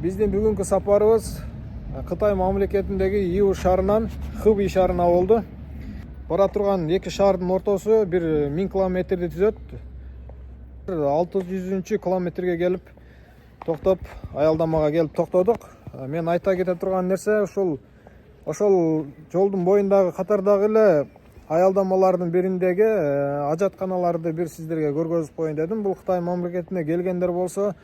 Биздин бүгүнкү сапарыбыз Кытай мамлекетиндеги Иу шаарынан Хэби шаарына болду. Бара турган эки шаардын ортосу 1000 километрди түзөт. 600 километрге келип токтоп, аялдамага келип токтодук. Мен айта кете турган нерсе ошол жолдун боюндагы катардагы эле аялдамалардын бириндеги ажатканаларды бир сиздерге көргөзүп коеюн дедим. Бул Кытай мамлекетине келгендер болсо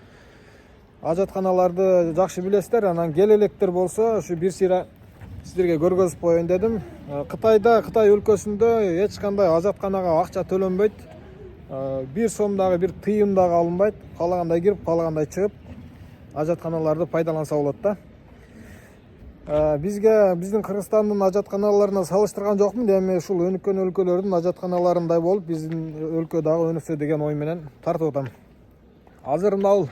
ажатканаларды жакшы билесиздер, анан келелектер болсо ушу бир сыйра сиздерге көргөзүп коеюн дедим. Кытайда, Кытай өлкөсүндө эч кандай ажатканага акча төлөнбөйт. 1 сом дагы, 1 тыйым дагы алынбайт. Каалагандай кирип, каалагандай чыгып ажатканаларды пайдаланса болот да. Биздин Кыргызстандын ажатканаларына салыштырган жокмун, эми ушул өнүккөн өлкөлөрдүн ажатканаларындай болуп, биздин өлкө дагы өнүксө деген ой менен тартып атам. Азыр мына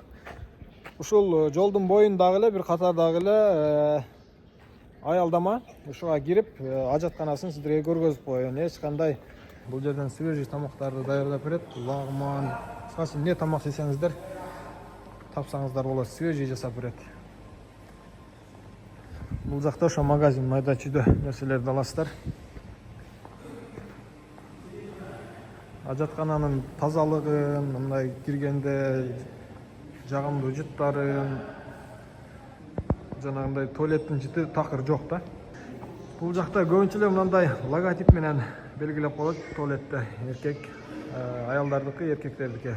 ушул жолдун боюндагы эле бир катардагы эле аялдама, ушуга кирип ажатканасын сиздерге көргөзүп коеюн. Эч кандай бул жерден свежий тамактарды даярдап берет. Лагман, кыскасы эмне тамак жесеңиздер тапсаңыздар болот, свежий жасап берет. Бул жакта ошо магазин майда чүйдө нерселерди аласыздар. Ажаткананын тазалыгын, мындай киргенде жагымдуу жыттарын, жанагындай туалеттин жыты такыр жок да. Бул жакта көбүнчө эле мындай логотип менен белгилеп коет туалетте эркек, аялдардыкы, эркектердики.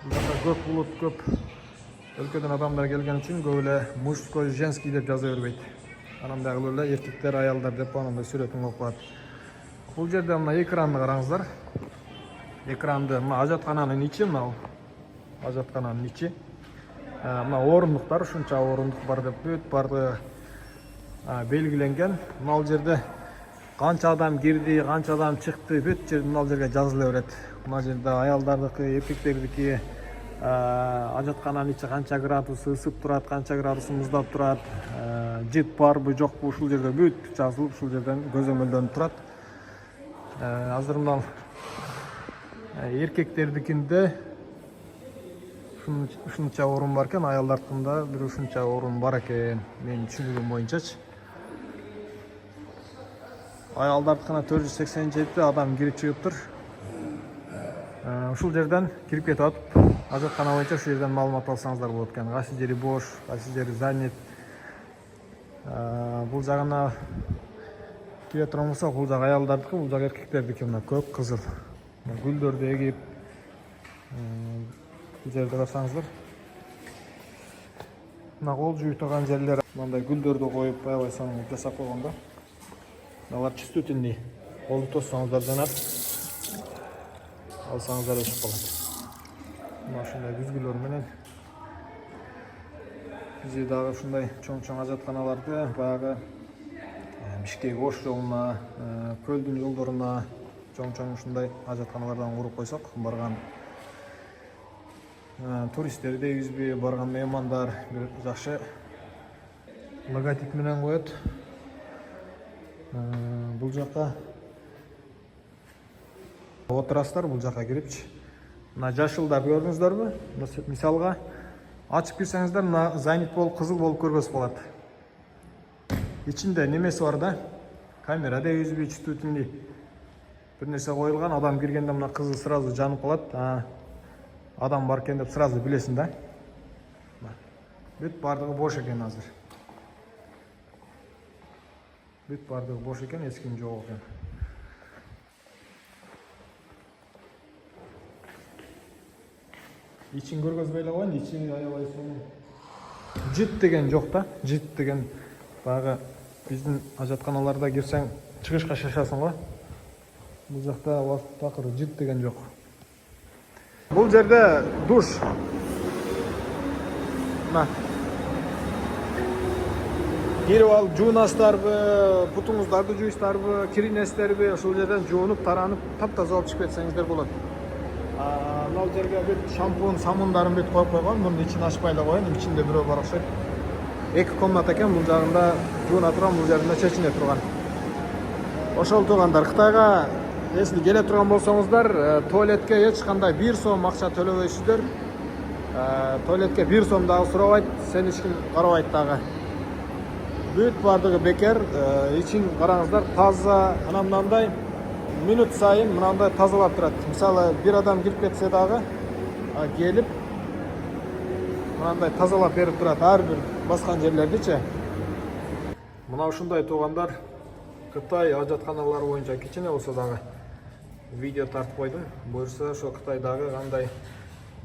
Бул жакта көп булут, көп өлкөдөн адамдар келген үчүн көп эле мужской, женский деп жаза бербейт. Анан дагы эле эркектер, аялдар деп анандай сүрөтүн коюп коет. Бул жерде мына экранды караңыздар. Экранды мына ажаткананын ичи, мына ажаткананын ичи. Мына орундуктар, ушунча орундук бар деп бүт бардыгы белгиленген. Мына жерде канча адам кирди, канча адам чыкты, бүт жерде мына жерге жазыла берет. Мына жерде аялдардыкы, эркектердики ажаткананын ичи канча градус ысып турат, канча градус муздап турат, жыт барбы, жокпу, ушул жерде бүт жазылып, ушул жерден көзөмөлдөнүп турат. Азыр мына эркектердикинде ушунча орун бар экен, аялдардыкында бир ушунча орун бар экен, менин түшүнүгүм боюнчачы. Аялдардыкына 487 адам кирип чыгыптыр. Ушул жерден кирип кетип атып, ажаткана боюнча ушул жерден маалымат алсаңыздар болот экен. Кайсы жери бош, кайсы жери занят. Бул жагына кире турган болсок, бул жак аялдардыкы, бул жак эркектердики. Мына көк кызыл гүлдөрдү эгип, бул жерде карасаңыздар. Мына кол жууй турган жерлер, мындай гүлдөрдү коюп, аябай сонун жасап койгон да. Алар чувствительный. Колду тоссоңуздар жанат. Алсаңыздар өчүп калат. Мына ушундай күзгүлөр менен бизде дагы ушундай чоң-чоң ажатканаларды баягы Бишкек Ош жолуна, көлдүн жолдоруна чоң-чоң ушундай ажатканалардан куруп койсок, барган туристтер дейбизби, барган меймандар бир жакшы логотип менен коет. Бул жака отурасыздар, бул жака кирипчи. Мына жашылдар көрдүңүздөрбү? Мисалга ачып кирсеңиздер, мына занят болуп, кызыл болуп көргөзүп калат. Ичинде немеси бар да? Камера дейбизби, чувствительный бир нерсе коюлган, адам киргенде мына кызыл сразу жанып калат. Адам бар экен деп сразу билесиң да. Бүт бардыгы бош экен азыр. Бүт бардыгы бош экен, эч ким жок экен. Ичин көргөзбөй эле коеюн, ичи аябай сонун. Жыт деген жок да, жыт деген баягы биздин ажатканаларда кирсең чыгышка шашасың го. Бул жакта такыр жыт деген жок. Бул жерде душ. Мына. Кирип алып жуунасыздарбы, бутуңуздарды жуйсуздарбы, киринесиздерби, ошол жерден жуунуп, таранып, таптаза болуп чыгып кетсеңиздер болот. Мына жерге бүт шампунь, самундарын бүт коюп койгон. Мунун ичин ачпай эле коеюн, ичинде бирөө бар окшойт. Эки комната экен, бул жагында жууна турган, бул жеринде чечине турган. Ошол туугандар, Кытайга если келе турган болсоңуздар, туалетке эч кандай 1 сом акча төлөбөйсүздөр. Tualetke 1 сом дагы сурабайт, сен эч ким карабайт дагы. Бүт бардыгы бекер, ичин караңыздар, таза, мынандай минут сайын мынандай тазалап турат. Мисалы, бир адам кирип кетсе дагы, келип мынандай тазалап берип турат ар бир баскан жерлердичи. Мына ушундай туугандар, Кытай ажатканалары боюнча кичине болсо дагы видео тартып койдум. Буюрса ошо Кытайдагы кандай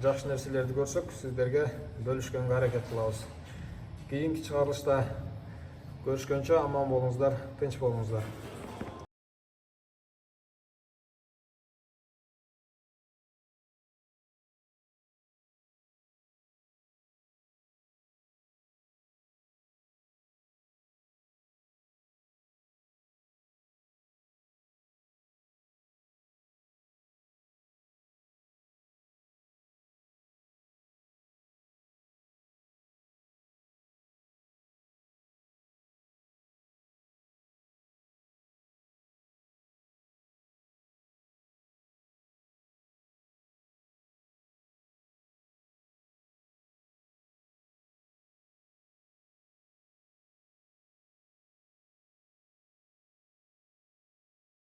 жакшы нерселерди көрсөк, сиздерге бөлүшкөнгө аракет кылабыз. Кийинки чыгарылышта görüşкөнчө аман болуңуздар, тынч болуңуздар.